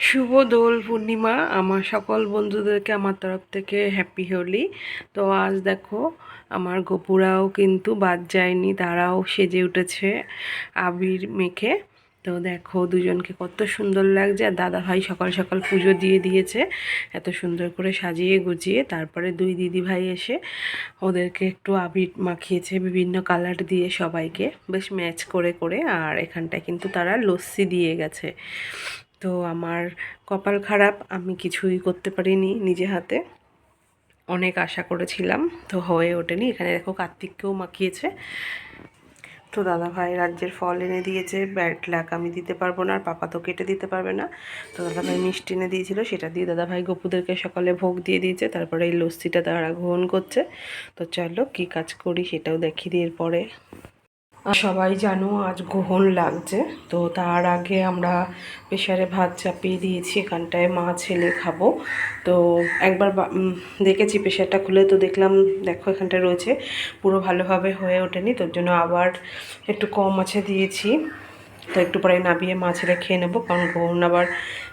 শুভ দোল পূর্ণিমা আমার সকল বন্ধুদেরকে আমার তরফ থেকে হ্যাপি হোলি। তো আজ দেখো আমার গোপুরাও কিন্তু বাদ যায়নি, তারাও সেজে উঠেছে আবির মেখে। তো দেখো দুজনকে কত সুন্দর লাগছে। আর দাদা ভাই সকাল সকাল পুজো দিয়ে দিয়েছে এত সুন্দর করে সাজিয়ে গুজিয়ে। তারপরে দুই দিদি ভাই এসে ওদেরকে একটু আবির মাখিয়েছে বিভিন্ন কালার দিয়ে, সবাইকে বেশ ম্যাচ করে করে। আর এখানটায় কিন্তু তারা লস্যি দিয়ে গেছে। তো আমার কপাল খারাপ, আমি কিছুই করতে পারিনি নিজে হাতে। অনেক আশা করেছিলাম, তো হয়ে ওঠেনি। এখানে দেখো কার্তিককেও মাখিয়েছে। তো দাদা ভাই রাজ্যের ফল এনে দিয়েছে, ব্যাড লাক আমি দিতে পারবো না, আর পাপা তো কেটে দিতে পারবে না। তো দাদা ভাই মিষ্টি এনে দিয়েছিল, সেটা দিয়ে দাদা ভাই গপুদেরকে সকালে ভোগ দিয়ে দিয়েছে। তারপরে এই লস্যিটা তারা গ্রহণ করছে। তো চলো কী কাজ করি সেটাও দেখিয়ে দিয়ে পরে। সবাই জানো আজ গ্রহণ লাগছে, তো তার আগে আমরা প্রেশারে ভাত চাপিয়ে দিয়েছি। এখানটায় মা ছেলে খাবো। তো একবার দেখেছি প্রেশারটা খুলে, তো দেখলাম দেখো এখানটায় রয়েছে, পুরো ভালোভাবে হয়ে ওঠেনি। তোর জন্য আবার একটু কম আছে দিয়েছি। তো একটু পরে নাবিয়ে মা ছেলে খেয়ে নেবো, কারণ গ্রহণ আবার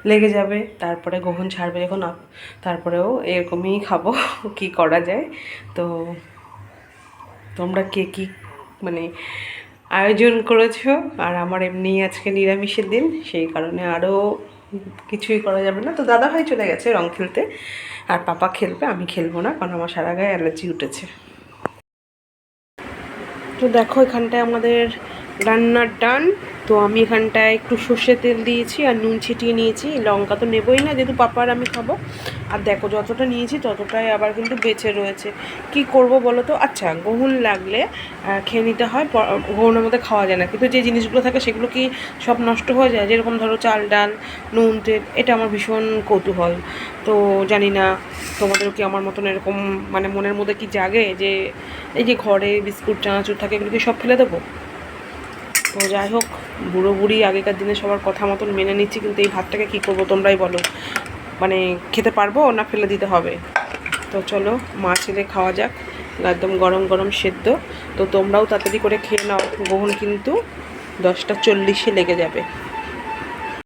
লেগে যাবে। তারপরে গ্রহণ ছাড়বে যখন, তারপরেও এরকমই খাবো। কি করা যায়। তো তোমরা কে কী মানে আয়োজন করেছো? আর আমার এমনি আজকে নিরামিষের দিন, সেই কারণে আরও কিছুই করা যাবে না। তো দাদা ভাই চলে গেছে রং খেলতে, আর পাপা খেলবে, আমি খেলবো না, কারণ আমার সারা গায়ে অ্যালার্জি উঠেছে। তো দেখো এখানটায় আমাদের রান্নার ডান। তো আমি এখানটায় একটু সর্ষের তেল দিয়েছি আর নুন ছিটিয়ে নিয়েছি। লঙ্কা তো নেবই না, যেহেতু পাপার আমি খাবো। আর দেখো যতটা নিয়েছি ততটাই আবার কিন্তু বেঁচে রয়েছে। কি করব বলো তো? আচ্ছা, গ্রহণ লাগলে খেয়ে নিতে হয়, গ্রহণের মধ্যে খাওয়া যায় না, কিন্তু যে জিনিসগুলো থাকে সেগুলো কি সব নষ্ট হয়ে যায়? যেরকম ধরো চাল ডাল নুন তেল, এটা আমার ভীষণ কৌতূহল। তো জানি না তোমাদেরও কি আমার মতন এরকম মানে মনের মধ্যে কি জাগে যে এই যে ঘরে বিস্কুট চানাচুর থাকে এগুলো কি সব ফেলে দেবো? তো যাই হোক, বুড়ো বুড়ি আগেকার দিনে সবার কথা মতন মেনে নিচ্ছি, কিন্তু এই ভাতটাকে কী করবো তোমরাই বলো। মানে খেতে পারবো না ফেলে দিতে হবে? তো চলো মা ছেলে খাওয়া যাক, একদম গরম গরম সেদ্ধ। তো তোমরাও তাড়াতাড়ি করে খেয়ে নাও, গ্রহণ কিন্তু 10টা 40-এ লেগে যাবে।